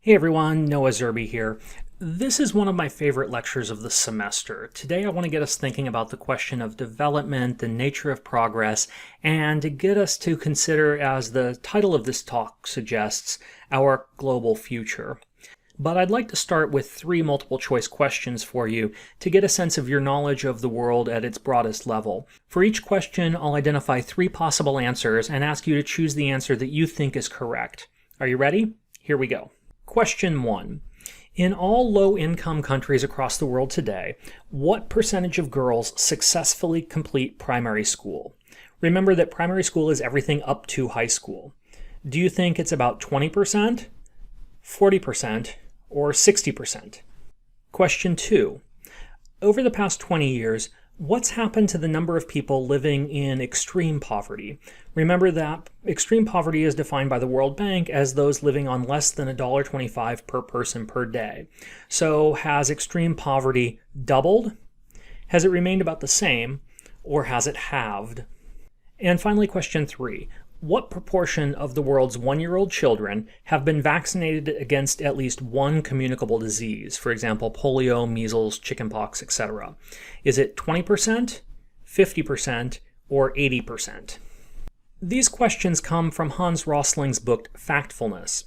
Hey everyone, Noah Zerby here. This is one of my favorite lectures of the semester. Today I want to get us thinking about the question of development, the nature of progress, and to get us to consider, as the title of this talk suggests, our global future. But I'd like to start with 3 multiple choice questions for you to get a sense of your knowledge of the world at its broadest level. For each question, I'll identify 3 possible answers and ask you to choose the answer that you think is correct. Are you ready? Here we go. Question 1. In all low-income countries across the world today, what percentage of girls successfully complete primary school? Remember that primary school is everything up to high school. Do you think it's about 20%, 40%, or 60%? Question 2. Over the past 20 years, what's happened to the number of people living in extreme poverty? Remember that extreme poverty is defined by the World Bank as those living on less than $1.25 per person per day. So has extreme poverty doubled? Has it remained about the same? Or has it halved? And finally, question 3. What proportion of the world's 1-year-old children have been vaccinated against at least one communicable disease? For example, polio, measles, chickenpox, etc. Is it 20%, 50%, or 80%? These questions come from Hans Rosling's book, Factfulness.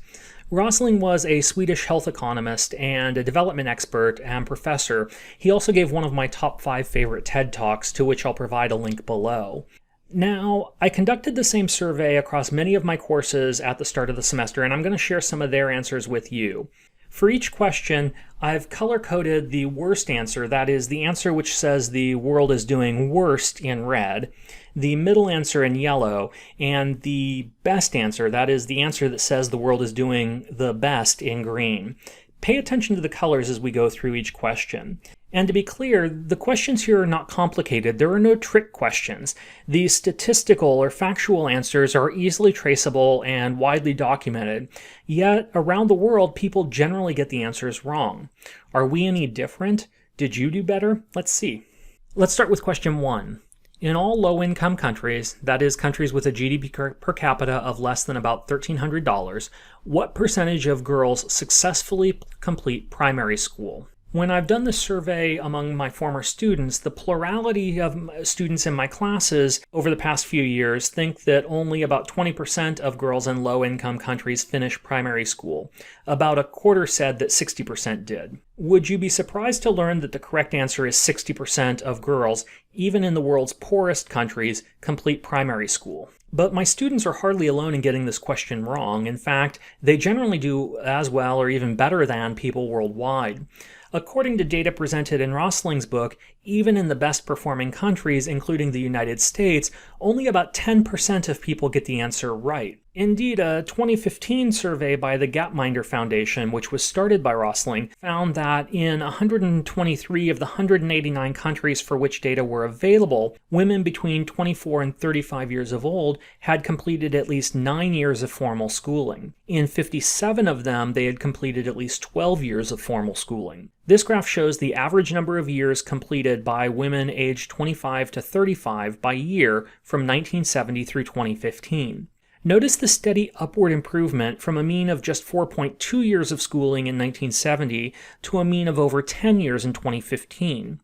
Rosling was a Swedish health economist and a development expert and professor. He also gave one of my top 5 favorite TED Talks, to which I'll provide a link below. Now, I conducted the same survey across many of my courses at the start of the semester, and I'm going to share some of their answers with you. For each question, I've color-coded the worst answer, that is, the answer which says the world is doing worst, in red, the middle answer in yellow, and the best answer, that is, the answer that says the world is doing the best, in green. Pay attention to the colors as we go through each question. And to be clear, the questions here are not complicated. There are no trick questions. These statistical or factual answers are easily traceable and widely documented. Yet, around the world, people generally get the answers wrong. Are we any different? Did you do better? Let's see. Let's start with question 1. In all low-income countries, that is, countries with a GDP per capita of less than about $1,300, what percentage of girls successfully complete primary school? When I've done this survey among my former students, the plurality of students in my classes over the past few years think that only about 20% of girls in low-income countries finish primary school. About a quarter said that 60% did. Would you be surprised to learn that the correct answer is 60% of girls, even in the world's poorest countries, complete primary school? But my students are hardly alone in getting this question wrong. In fact, they generally do as well or even better than people worldwide. According to data presented in Rosling's book, even in the best performing countries, including the United States, only about 10% of people get the answer right. Indeed, a 2015 survey by the Gapminder Foundation, which was started by Rosling, found that in 123 of the 189 countries for which data were available, women between 24 and 35 years of old had completed at least 9 years of formal schooling. In 57 of them, they had completed at least 12 years of formal schooling. This graph shows the average number of years completed by women aged 25 to 35 by year from 1970 through 2015. Notice the steady upward improvement from a mean of just 4.2 years of schooling in 1970 to a mean of over 10 years in 2015.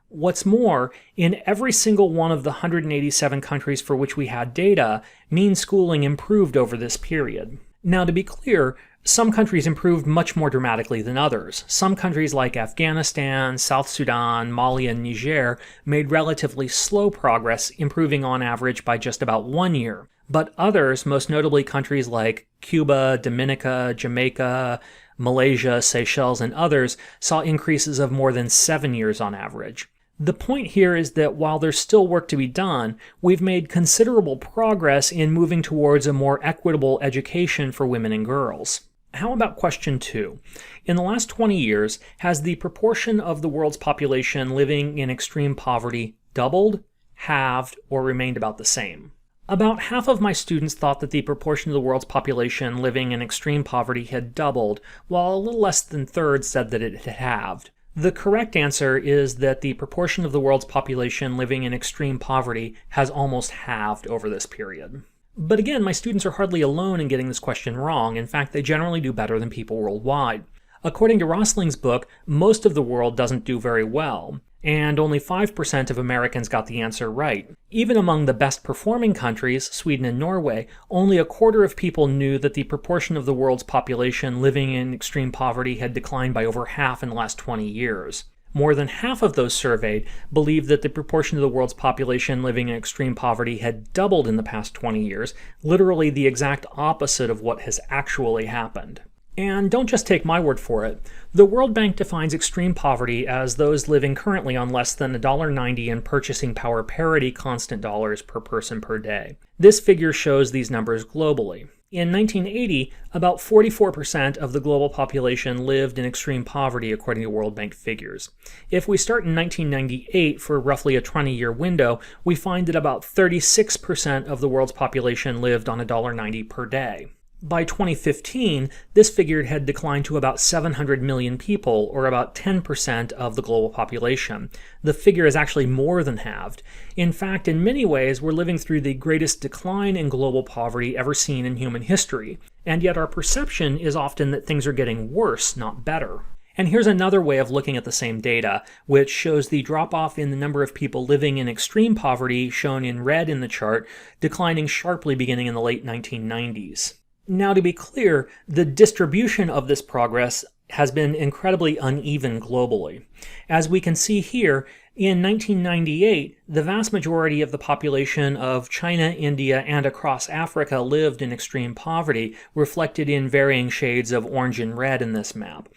What's more, in every single one of the 187 countries for which we had data, mean schooling improved over this period. Now, to be clear, some countries improved much more dramatically than others. Some countries like Afghanistan, South Sudan, Mali, and Niger made relatively slow progress, improving on average by just about 1 year. But others, most notably countries like Cuba, Dominica, Jamaica, Malaysia, Seychelles, and others, saw increases of more than 7 years on average. The point here is that while there's still work to be done, we've made considerable progress in moving towards a more equitable education for women and girls. How about question 2? In the last 20 years, has the proportion of the world's population living in extreme poverty doubled, halved, or remained about the same? About half of my students thought that the proportion of the world's population living in extreme poverty had doubled, while a little less than thirds said that it had halved. The correct answer is that the proportion of the world's population living in extreme poverty has almost halved over this period. But again, my students are hardly alone in getting this question wrong. In fact, they generally do better than people worldwide. According to Rosling's book, most of the world doesn't do very well, and only 5% of Americans got the answer right. Even among the best performing countries, Sweden and Norway, only a quarter of people knew that the proportion of the world's population living in extreme poverty had declined by over half in the last 20 years. More than half of those surveyed believed that the proportion of the world's population living in extreme poverty had doubled in the past 20 years, literally the exact opposite of what has actually happened. And don't just take my word for it. The World Bank defines extreme poverty as those living currently on less than $1.90 in purchasing power parity constant dollars per person per day. This figure shows these numbers globally. In 1980, about 44% of the global population lived in extreme poverty according to World Bank figures. If we start in 1998 for roughly a 20-year window, we find that about 36% of the world's population lived on $1.90 per day. By 2015, this figure had declined to about 700 million people, or about 10% of the global population. The figure is actually more than halved. In fact, in many ways, we're living through the greatest decline in global poverty ever seen in human history. And yet our perception is often that things are getting worse, not better. And here's another way of looking at the same data, which shows the drop-off in the number of people living in extreme poverty, shown in red in the chart, declining sharply beginning in the late 1990s. Now, to be clear, the distribution of this progress has been incredibly uneven globally. As we can see here, in 1998, the vast majority of the population of China, India, and across Africa lived in extreme poverty, reflected in varying shades of orange and red in this map.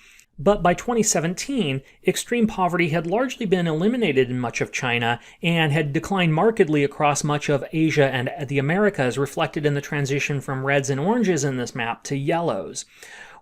But by 2017, extreme poverty had largely been eliminated in much of China and had declined markedly across much of Asia and the Americas, reflected in the transition from reds and oranges in this map to yellows.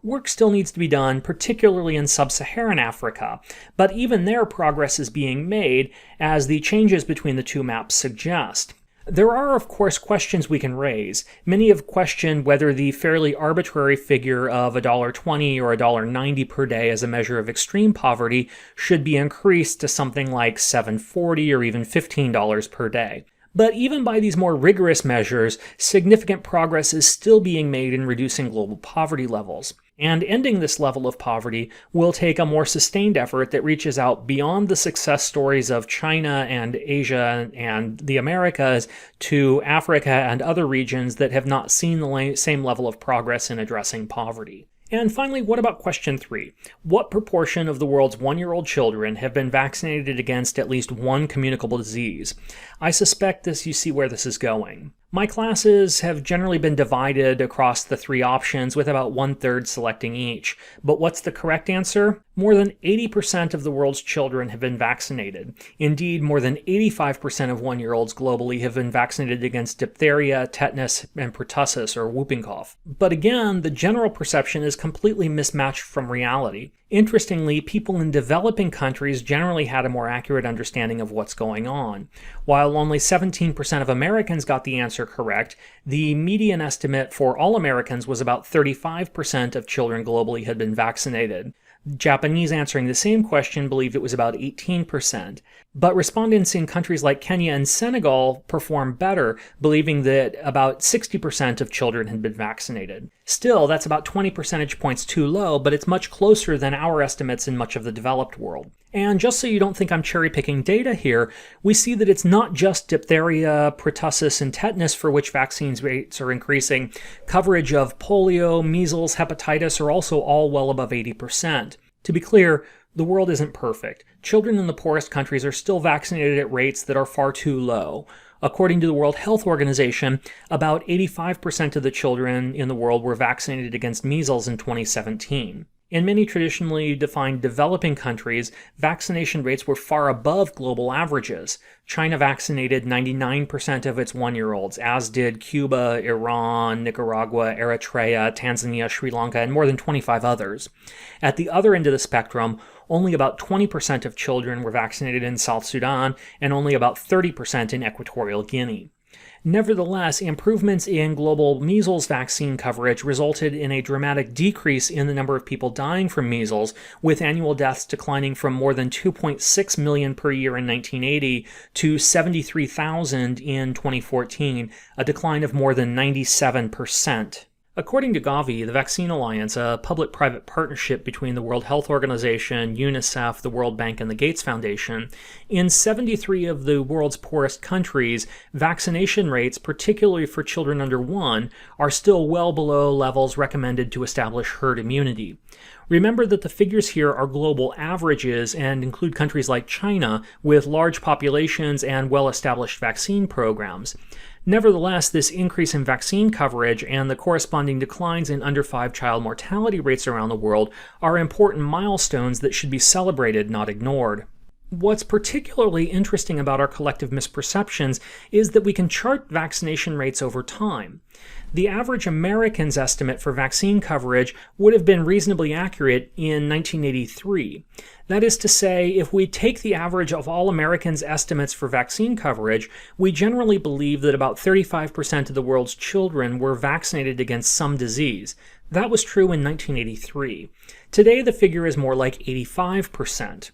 Work still needs to be done, particularly in sub-Saharan Africa, but even there progress is being made, as the changes between the two maps suggest. There are, of course, questions we can raise. Many have questioned whether the fairly arbitrary figure of $1.20 or $1.90 per day as a measure of extreme poverty should be increased to something like $7.40 or even $15 per day. But even by these more rigorous measures, significant progress is still being made in reducing global poverty levels. And ending this level of poverty will take a more sustained effort that reaches out beyond the success stories of China and Asia and the Americas to Africa and other regions that have not seen the same level of progress in addressing poverty. And finally, what about question 3? What proportion of the world's 1-year-old children have been vaccinated against at least one communicable disease? I suspect you see where this is going. My classes have generally been divided across the 3 options, with about 1/3 selecting each. But what's the correct answer? More than 80% of the world's children have been vaccinated. Indeed, more than 85% of 1-year-olds globally have been vaccinated against diphtheria, tetanus, and pertussis, or whooping cough. But again, the general perception is completely mismatched from reality. Interestingly, people in developing countries generally had a more accurate understanding of what's going on. While only 17% of Americans got the answer correct, the median estimate for all Americans was about 35% of children globally had been vaccinated. Japanese answering the same question believed it was about 18%. But respondents in countries like Kenya and Senegal performed better, believing that about 60% of children had been vaccinated. Still, that's about 20 percentage points too low, but it's much closer than our estimates in much of the developed world. And just so you don't think I'm cherry-picking data here, we see that it's not just diphtheria, pertussis, and tetanus for which vaccines rates are increasing. Coverage of polio, measles, hepatitis are also all well above 80%. To be clear, the world isn't perfect. Children in the poorest countries are still vaccinated at rates that are far too low. According to the World Health Organization, about 85% of the children in the world were vaccinated against measles in 2017. In many traditionally defined developing countries, vaccination rates were far above global averages. China vaccinated 99% of its 1-year-olds, as did Cuba, Iran, Nicaragua, Eritrea, Tanzania, Sri Lanka, and more than 25 others. At the other end of the spectrum, only about 20% of children were vaccinated in South Sudan, and only about 30% in Equatorial Guinea. Nevertheless, improvements in global measles vaccine coverage resulted in a dramatic decrease in the number of people dying from measles, with annual deaths declining from more than 2.6 million per year in 1980 to 73,000 in 2014, a decline of more than 97%. According to Gavi, the Vaccine Alliance, a public-private partnership between the World Health Organization, UNICEF, the World Bank, and the Gates Foundation, in 73 of the world's poorest countries, vaccination rates, particularly for children under 1, are still well below levels recommended to establish herd immunity. Remember that the figures here are global averages and include countries like China with large populations and well-established vaccine programs. Nevertheless, this increase in vaccine coverage and the corresponding declines in under 5 child mortality rates around the world are important milestones that should be celebrated, not ignored. What's particularly interesting about our collective misperceptions is that we can chart vaccination rates over time. The average American's estimate for vaccine coverage would have been reasonably accurate in 1983. That is to say, if we take the average of all Americans' estimates for vaccine coverage, we generally believe that about 35% of the world's children were vaccinated against some disease. That was true in 1983. Today, the figure is more like 85%.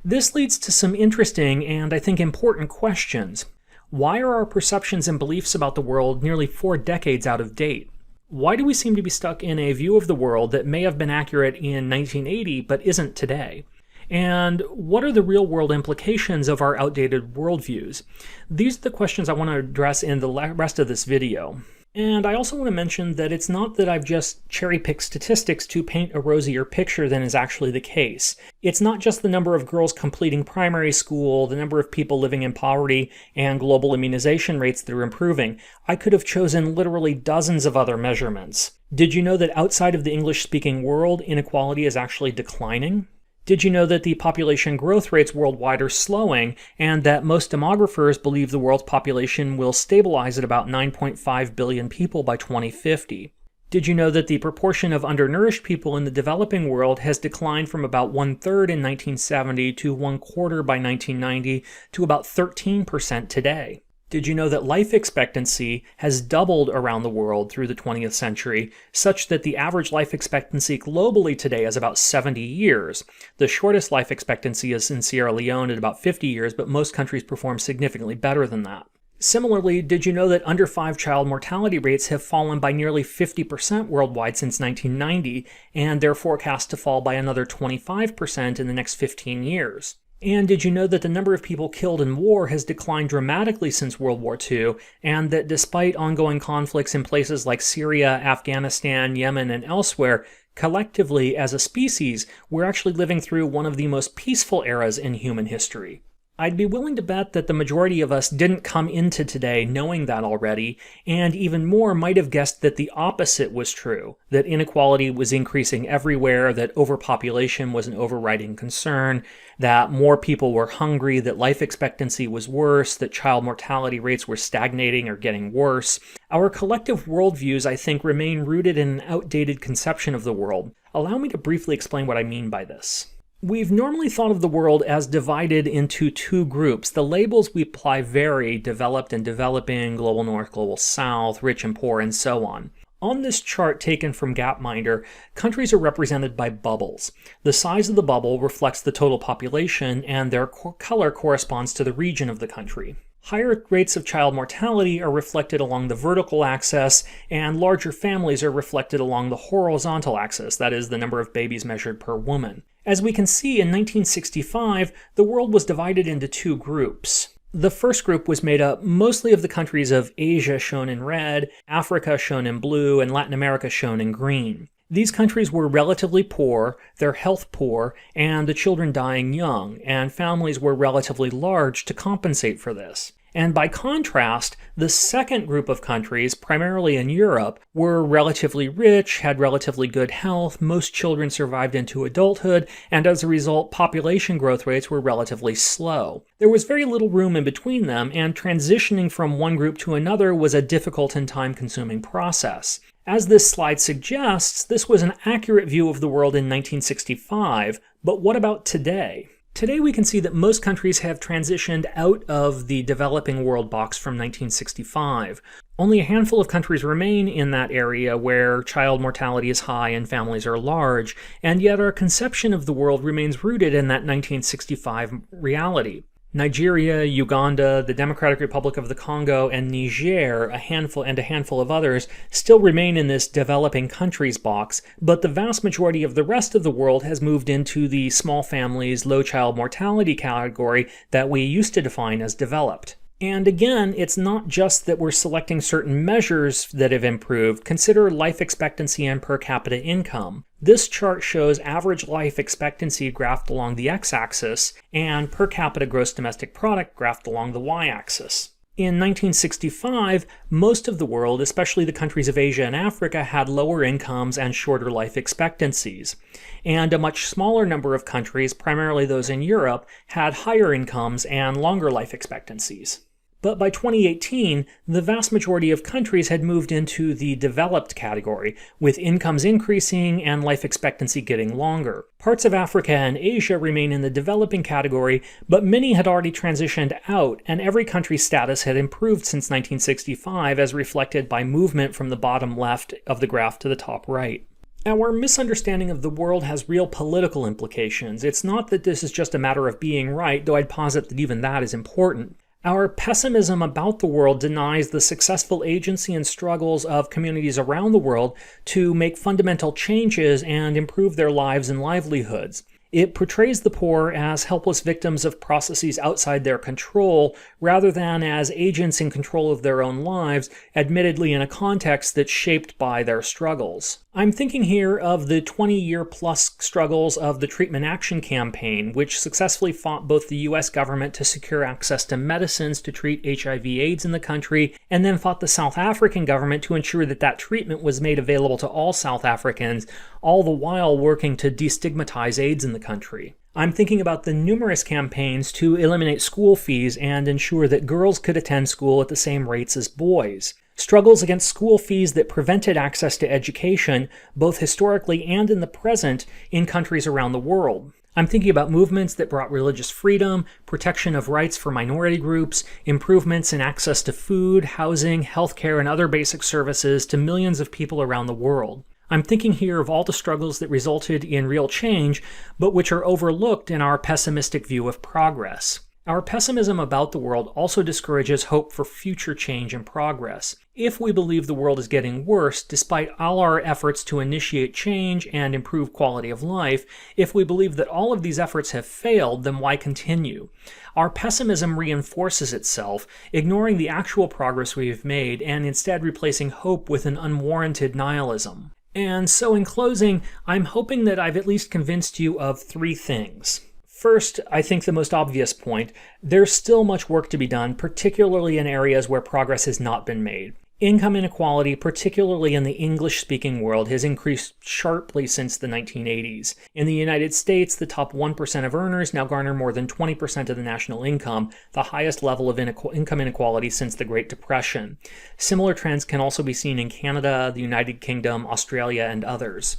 This leads to some interesting and, I think, important questions. Why are our perceptions and beliefs about the world nearly 4 decades out of date? Why do we seem to be stuck in a view of the world that may have been accurate in 1980 but isn't today? And what are the real-world implications of our outdated worldviews? These are the questions I want to address in the rest of this video. And I also want to mention that it's not that I've just cherry-picked statistics to paint a rosier picture than is actually the case. It's not just the number of girls completing primary school, the number of people living in poverty, and global immunization rates that are improving. I could have chosen literally dozens of other measurements. Did you know that outside of the English-speaking world, inequality is actually declining? Did you know that the population growth rates worldwide are slowing, and that most demographers believe the world's population will stabilize at about 9.5 billion people by 2050? Did you know that the proportion of undernourished people in the developing world has declined from about 1/3 in 1970 to 1/4 by 1990 to about 13% today? Did you know that life expectancy has doubled around the world through the 20th century, such that the average life expectancy globally today is about 70 years? The shortest life expectancy is in Sierra Leone at about 50 years, but most countries perform significantly better than that. Similarly, did you know that under 5 child mortality rates have fallen by nearly 50% worldwide since 1990, and they're forecast to fall by another 25% in the next 15 years? And did you know that the number of people killed in war has declined dramatically since World War II, and that despite ongoing conflicts in places like Syria, Afghanistan, Yemen, and elsewhere, collectively as a species, we're actually living through one of the most peaceful eras in human history? I'd be willing to bet that the majority of us didn't come into today knowing that already, and even more might have guessed that the opposite was true, that inequality was increasing everywhere, that overpopulation was an overriding concern, that more people were hungry, that life expectancy was worse, that child mortality rates were stagnating or getting worse. Our collective worldviews, I think, remain rooted in an outdated conception of the world. Allow me to briefly explain what I mean by this. We've normally thought of the world as divided into 2 groups. The labels we apply vary: developed and developing, global north, global south, rich and poor, and so on. On this chart taken from Gapminder, countries are represented by bubbles. The size of the bubble reflects the total population, and their color corresponds to the region of the country. Higher rates of child mortality are reflected along the vertical axis, and larger families are reflected along the horizontal axis, that is, the number of babies measured per woman. As we can see, in 1965, the world was divided into 2 groups. The first group was made up mostly of the countries of Asia, shown in red, Africa, shown in blue, and Latin America, shown in green. These countries were relatively poor, their health poor, and the children dying young, and families were relatively large to compensate for this. And by contrast, the second group of countries, primarily in Europe, were relatively rich, had relatively good health, most children survived into adulthood, and as a result, population growth rates were relatively slow. There was very little room in between them, and transitioning from one group to another was a difficult and time-consuming process. As this slide suggests, this was an accurate view of the world in 1965, but what about today? Today we can see that most countries have transitioned out of the developing world box from 1965. Only a handful of countries remain in that area where child mortality is high and families are large, and yet our conception of the world remains rooted in that 1965 reality. Nigeria, Uganda, the Democratic Republic of the Congo, and Niger, a handful of others, still remain in this developing countries box, but the vast majority of the rest of the world has moved into the small families, low child mortality category that we used to define as developed. And again, it's not just that we're selecting certain measures that have improved. Consider life expectancy and per capita income. This chart shows average life expectancy graphed along the x-axis and per capita gross domestic product graphed along the y-axis. In 1965, most of the world, especially the countries of Asia and Africa, had lower incomes and shorter life expectancies. And a much smaller number of countries, primarily those in Europe, had higher incomes and longer life expectancies. But by 2018, the vast majority of countries had moved into the developed category, with incomes increasing and life expectancy getting longer. Parts of Africa and Asia remain in the developing category, but many had already transitioned out, and every country's status had improved since 1965, as reflected by movement from the bottom left of the graph to the top right. Our misunderstanding of the world has real political implications. It's not that this is just a matter of being right, though I'd posit that even that is important. Our pessimism about the world denies the successful agency and struggles of communities around the world to make fundamental changes and improve their lives and livelihoods. It portrays the poor as helpless victims of processes outside their control, rather than as agents in control of their own lives, admittedly in a context that's shaped by their struggles. I'm thinking here of the 20-year-plus struggles of the Treatment Action Campaign, which successfully fought both the U.S. government to secure access to medicines to treat HIV/AIDS in the country, and then fought the South African government to ensure that that treatment was made available to all South Africans, all the while working to destigmatize AIDS in the country. I'm thinking about the numerous campaigns to eliminate school fees and ensure that girls could attend school at the same rates as boys. Struggles against school fees that prevented access to education, both historically and in the present, in countries around the world. I'm thinking about movements that brought religious freedom, protection of rights for minority groups, improvements in access to food, housing, healthcare, and other basic services to millions of people around the world. I'm thinking here of all the struggles that resulted in real change, but which are overlooked in our pessimistic view of progress. Our pessimism about the world also discourages hope for future change and progress. If we believe the world is getting worse, despite all our efforts to initiate change and improve quality of life, if we believe that all of these efforts have failed, then why continue? Our pessimism reinforces itself, ignoring the actual progress we've made and instead replacing hope with an unwarranted nihilism. And so in closing, I'm hoping that I've at least convinced you of three things. First, I think the most obvious point, there's still much work to be done, particularly in areas where progress has not been made. Income inequality, particularly in the English-speaking world, has increased sharply since the 1980s. In the United States, the top 1% of earners now garner more than 20% of the national income, the highest level of income inequality since the Great Depression. Similar trends can also be seen in Canada, the United Kingdom, Australia, and others.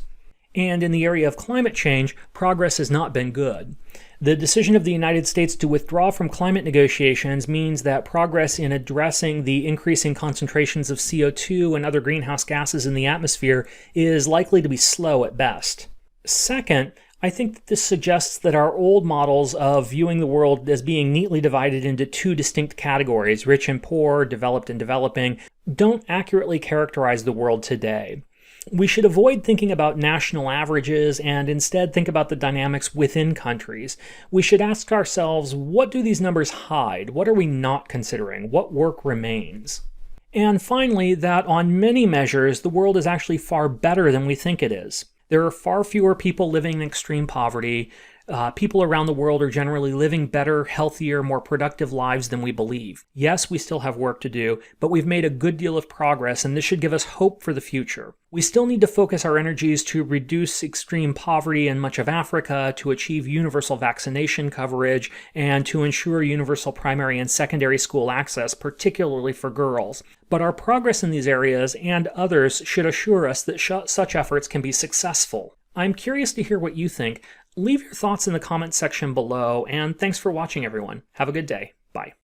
And in the area of climate change, progress has not been good. The decision of the United States to withdraw from climate negotiations means that progress in addressing the increasing concentrations of CO2 and other greenhouse gases in the atmosphere is likely to be slow at best. Second, I think that this suggests that our old models of viewing the world as being neatly divided into two distinct categories, rich and poor, developed and developing, don't accurately characterize the world today. We should avoid thinking about national averages and instead think about the dynamics within countries. We should ask ourselves, what do these numbers hide? What are we not considering? What work remains? And finally, that on many measures, the world is actually far better than we think it is. There are far fewer people living in extreme poverty. People around the world are generally living better, healthier, more productive lives than we believe. Yes, we still have work to do, but we've made a good deal of progress, and this should give us hope for the future. We still need to focus our energies to reduce extreme poverty in much of Africa, to achieve universal vaccination coverage, and to ensure universal primary and secondary school access, particularly for girls. But our progress in these areas and others should assure us that such efforts can be successful. I'm curious to hear what you think. Leave your thoughts in the comment section below, and thanks for watching, everyone. Have a good day. Bye.